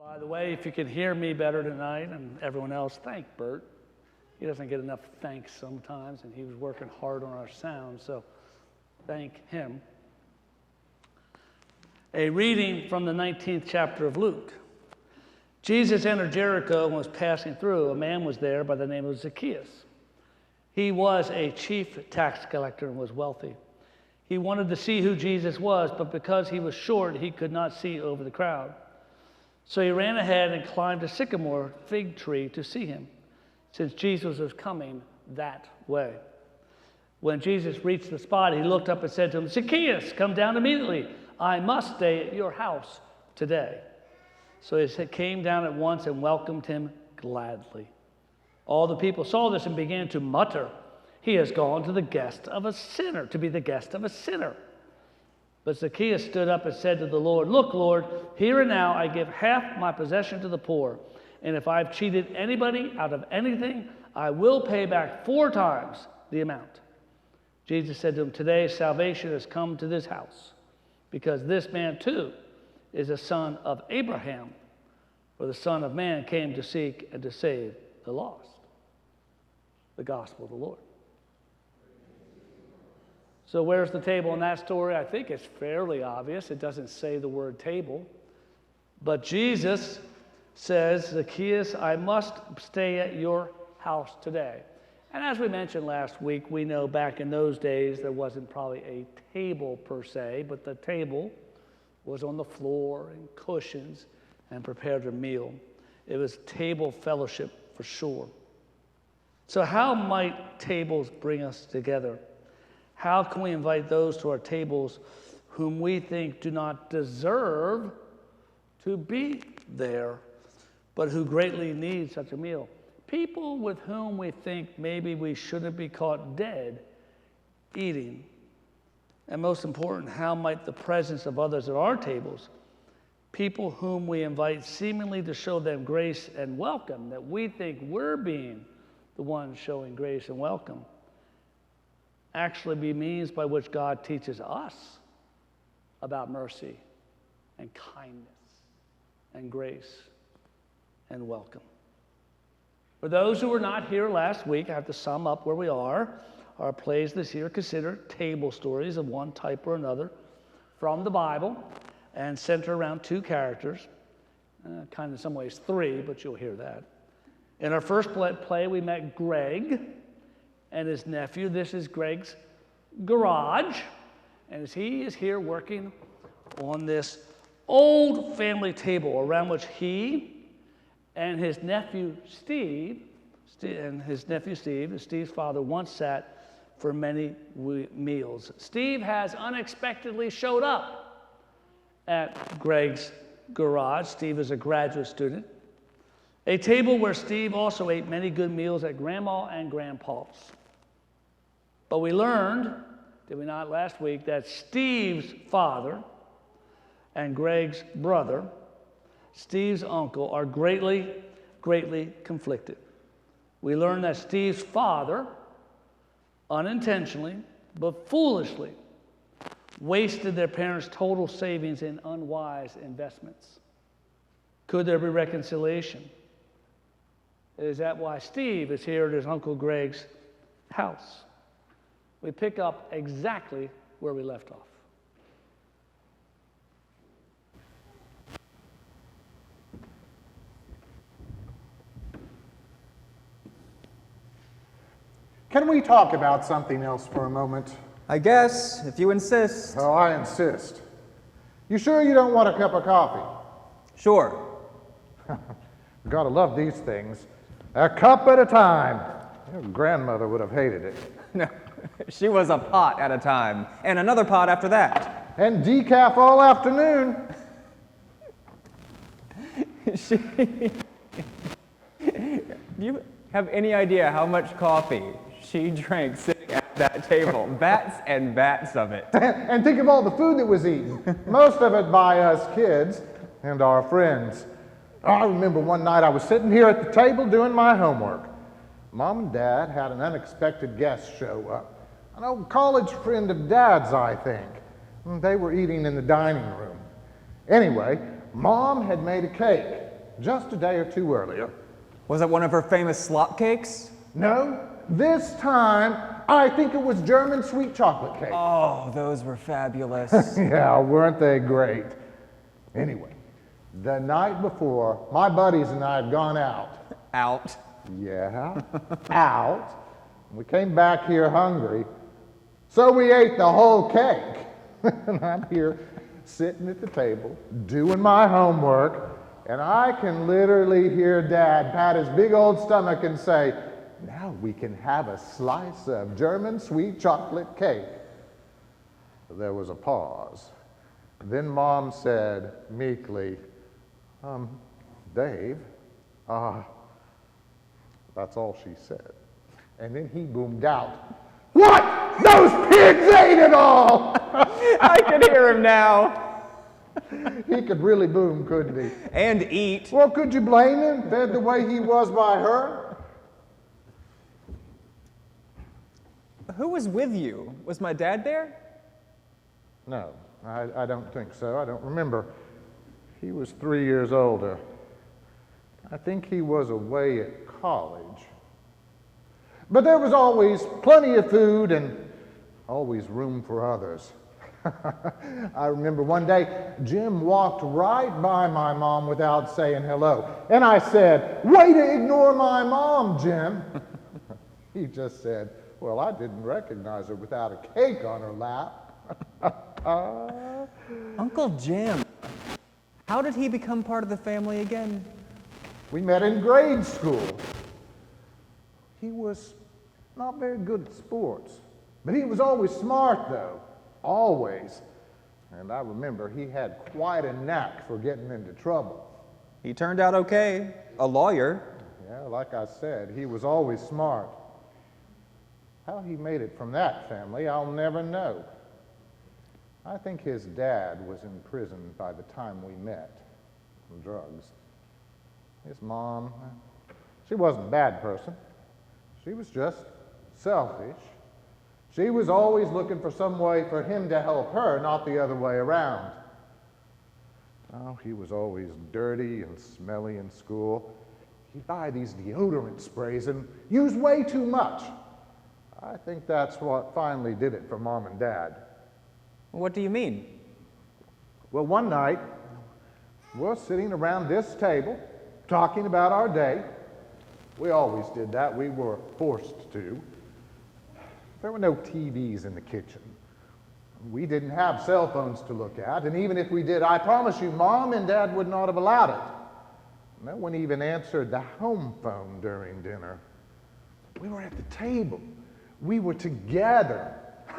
By the way, if you can hear me better tonight and everyone else, thank Bert. He doesn't get enough thanks sometimes, and he was working hard on our sound, so thank him. A reading from the 19th chapter of Luke. Jesus entered Jericho and was passing through. A man was there by the name of Zacchaeus. He was a chief tax collector and was wealthy. He wanted to see who Jesus was, but because he was short, he could not see over the crowd. So he ran ahead and climbed a sycamore fig tree to see him, since Jesus was coming that way. When Jesus reached the spot, he looked up and said to him, "Zacchaeus, come down immediately. I must stay at your house today." So he came down at once and welcomed him gladly. All the people saw this and began to mutter, "He has gone to the guest of a sinner, to be the guest of a sinner." But Zacchaeus stood up and said to the Lord, "Look, Lord, here and now I give half my possession to the poor. And if I've cheated anybody out of anything, I will pay back 4 times the amount." Jesus said to him, "Today salvation has come to this house, because this man too is a son of Abraham. For the Son of Man came to seek and to save the lost." The gospel of the Lord. So where's the table in that story? I think it's fairly obvious. It doesn't say the word table. But Jesus says, "Zacchaeus, I must stay at your house today." And as we mentioned last week, we know back in those days there wasn't probably a table per se, but the table was on the floor and cushions and prepared a meal. It was table fellowship for sure. So how might tables bring us together? How can we invite those to our tables whom we think do not deserve to be there, but who greatly need such a meal? People with whom we think maybe we shouldn't be caught dead eating. And most important, how might the presence of others at our tables, people whom we invite seemingly to show them grace and welcome, that we think we're being the ones showing grace and welcome, actually be means by which God teaches us about mercy and kindness and grace and welcome. For those who were not here last week, I have to sum up where we are. Our plays this year consider table stories of one type or another from the Bible and center around 2 characters, kind of in some ways 3, but you'll hear that. In our first play, we met Greg and his nephew. This is Greg's garage, and as he is here working on this old family table around which he and his nephew Steve, Steve's father, once sat for many meals. Steve has unexpectedly showed up at Greg's garage. Steve is a graduate student. A table where Steve also ate many good meals at Grandma and Grandpa's. But we learned, did we not last week, that Steve's father and Greg's brother, Steve's uncle, are greatly conflicted. We learned that Steve's father, unintentionally but foolishly, wasted their parents' total savings in unwise investments. Could there be reconciliation? Is that why Steve is here at his Uncle Greg's house? We pick up exactly where we left off. Can we talk about something else for a moment? I guess, if you insist. Oh, I insist. You sure you don't want a cup of coffee? Sure. You've got to love these things. A cup at a time. Your grandmother would have hated it. No, she was a pot at a time, and another pot after that. And decaf all afternoon. Do you have any idea how much coffee she drank sitting at that table? Vats and vats of it. And think of all the food that was eaten. Most of it by us kids and our friends. I remember one night I was sitting here at the table doing my homework. Mom and Dad had an unexpected guest show up. An old college friend of Dad's, I think. They were eating in the dining room. Anyway, Mom had made a cake, just a day or two earlier. Was it one of her famous slop cakes? No, this time I think it was German sweet chocolate cake. Oh, those were fabulous. Yeah, weren't they great? Anyway, the night before, my buddies and I had gone out. Out. Yeah, out. We came back here hungry, so we ate the whole cake. And I'm here sitting at the table, doing my homework, and I can literally hear Dad pat his big old stomach and say, "Now we can have a slice of German sweet chocolate cake." There was a pause. Then Mom said meekly, "Dave, that's all she said." And then he boomed out, "What? Those pigs ate it all!" I can hear him now. He could really boom, couldn't he? And eat. Well, could you blame him, fed the way he was by her? Who was with you? Was my dad there? No, I don't think so. I don't remember. He was 3 years older. I think he was away at college. But there was always plenty of food and always room for others. I remember one day, Jim walked right by my mom without saying hello. And I said, "Way to ignore my mom, Jim." He just said, "Well, I didn't recognize her without a cake on her lap." Uncle Jim. How did he become part of the family again? We met in grade school. He was not very good at sports, but he was always smart, though. Always. And I remember he had quite a knack for getting into trouble. He turned out okay. A lawyer. Yeah, like I said, he was always smart. How he made it from that family, I'll never know. I think his dad was in prison by the time we met from drugs. His mom, she wasn't a bad person. She was just selfish. She was always looking for some way for him to help her, not the other way around. Oh, he was always dirty and smelly in school. He'd buy these deodorant sprays and use way too much. I think that's what finally did it for Mom and Dad. What do you mean? Well, one night, we're sitting around this table talking about our day. We always did that. We were forced to. There were no TVs in the kitchen. We didn't have cell phones to look at, and even if we did, I promise you, Mom and Dad would not have allowed it. No one even answered the home phone during dinner. We were at the table. We were together.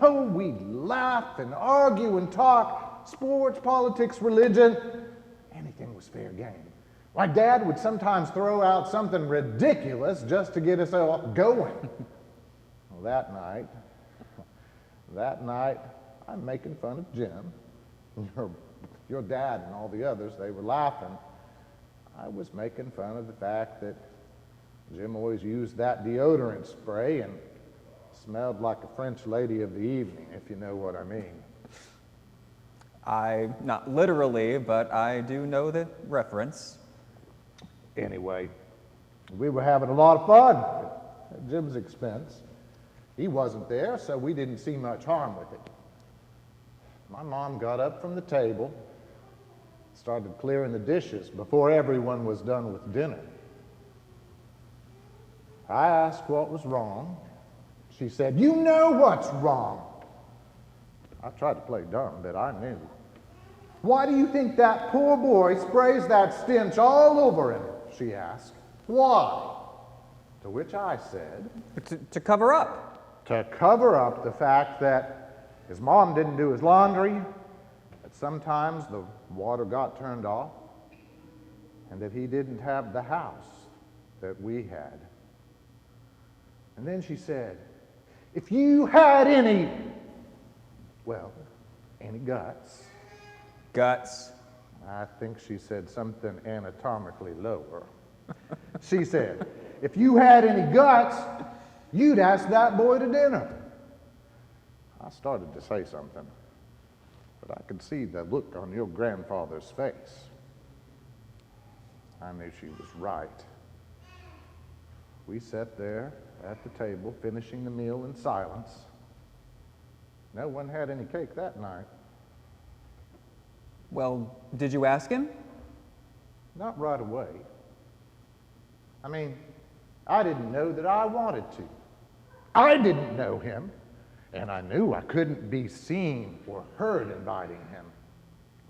Oh, we'd laugh and argue and talk, sports, politics, religion. Anything was fair game. My dad would sometimes throw out something ridiculous just to get us all going. Well, that night, I'm making fun of Jim. Your dad and all the others, they were laughing. I was making fun of the fact that Jim always used that deodorant spray and smelled like a French lady of the evening, if you know what I mean. Not literally, but I do know the reference. Anyway, we were having a lot of fun at Jim's expense. He wasn't there, so we didn't see much harm with it. My mom got up from the table, started clearing the dishes before everyone was done with dinner. I asked what was wrong. She said, "You know what's wrong." I tried to play dumb, but I knew. "Why do you think that poor boy sprays that stench all over him?" she asked. "Why?" To which I said, To cover up. to cover up the fact that his mom didn't do his laundry, that sometimes the water got turned off, and that he didn't have the house that we had. And then she said, "If you had any guts." Guts. I think she said something anatomically lower. She said, "If you had any guts, you'd ask that boy to dinner." I started to say something, but I could see the look on your grandfather's face. I knew she was right. We sat there at the table, finishing the meal in silence. No one had any cake that night. Well, did you ask him? Not right away. I mean, I didn't know that I wanted to. I didn't know him, and I knew I couldn't be seen or heard inviting him.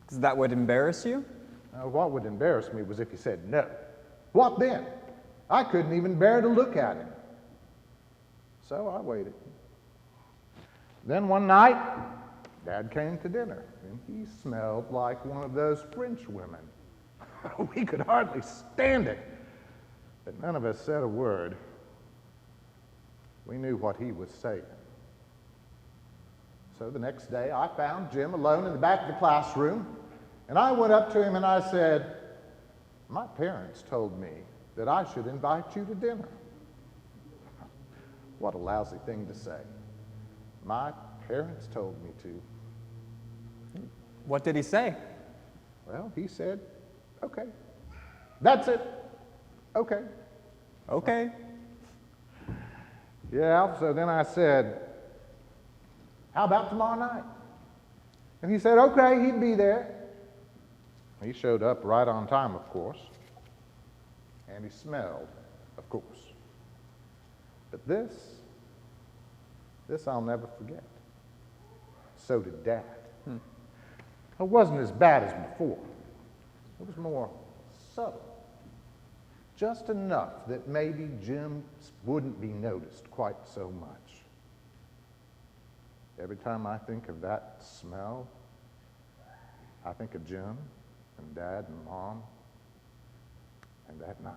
'Cause that would embarrass you? What would embarrass me was if he said no. What then? I couldn't even bear to look at him. So I waited. Then one night, Dad came to dinner, and he smelled like one of those French women. We could hardly stand it, but none of us said a word. We knew what he was saying. So the next day, I found Jim alone in the back of the classroom, and I went up to him and I said, "My parents told me that I should invite you to dinner." What a lousy thing to say. My parents told me to. What did he say? Well, he said, "Okay. That's it. Okay." Okay. Yeah, so then I said, "How about tomorrow night?" And he said, okay, he'd be there. He showed up right on time, of course. And he smelled, of course. But this I'll never forget. So did Dad. It wasn't as bad as before. It was more subtle. Just enough that maybe Jim wouldn't be noticed quite so much. Every time I think of that smell, I think of Jim and Dad and Mom and that night.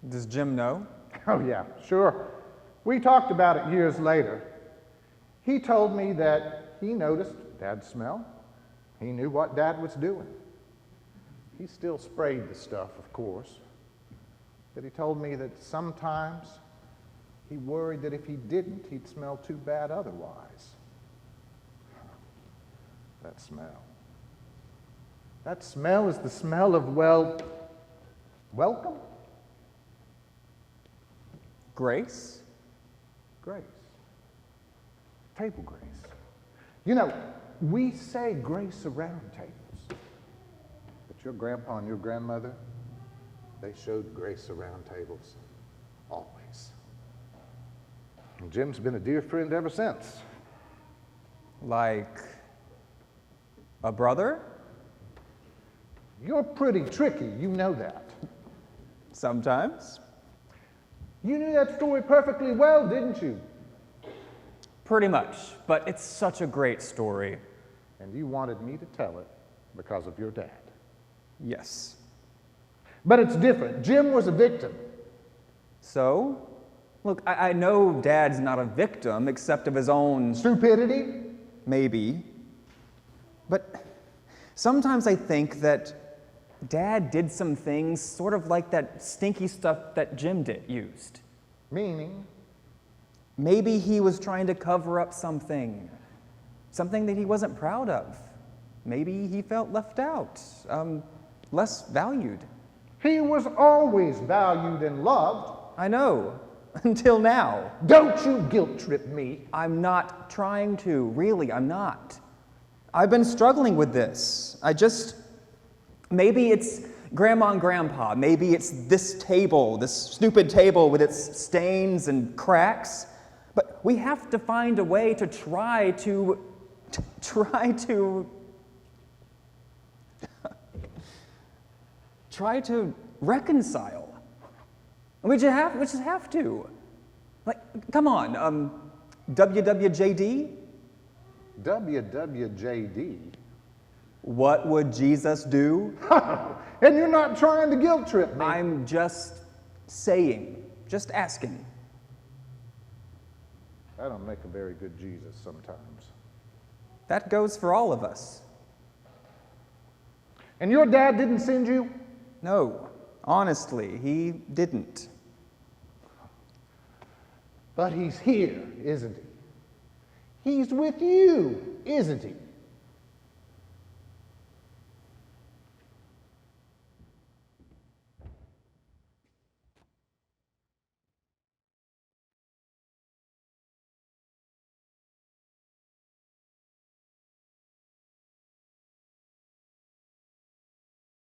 Does Jim know? Oh yeah, sure. We talked about it years later. He told me that he noticed Dad's smell. He knew what Dad was doing. He still sprayed the stuff, of course. But he told me that sometimes he worried that if he didn't, he'd smell too bad otherwise. That smell. That smell is the smell of, well, welcome? Grace? Grace. Table grace. You know, we say grace around tables. But your grandpa and your grandmother, they showed grace around tables. Always. And Jim's been a dear friend ever since. Like a brother? You're pretty tricky, you know that. Sometimes. You knew that story perfectly well, didn't you? Pretty much, but it's such a great story. And you wanted me to tell it because of your dad. Yes. But it's different. Jim was a victim. So, look, I know Dad's not a victim except of his own Stupidity? maybe. But sometimes I think that Dad did some things sort of like that stinky stuff that Jim used. Meaning? Maybe he was trying to cover up something that he wasn't proud of. Maybe he felt left out, less valued. He was always valued and loved. I know, until now. Don't you guilt trip me. I'm not trying to, really, I'm not. I've been struggling with this. Maybe it's Grandma and Grandpa. Maybe it's this table, this stupid table with its stains and cracks. But we have to find a way to try to reconcile. We just have to. Like, come on, WWJD? WWJD? What would Jesus do? And you're not trying to guilt trip me. I'm just saying, just asking. I don't make a very good Jesus sometimes. That goes for all of us. And your dad didn't send you? No, honestly, he didn't. But he's here, isn't he? He's with you, isn't he?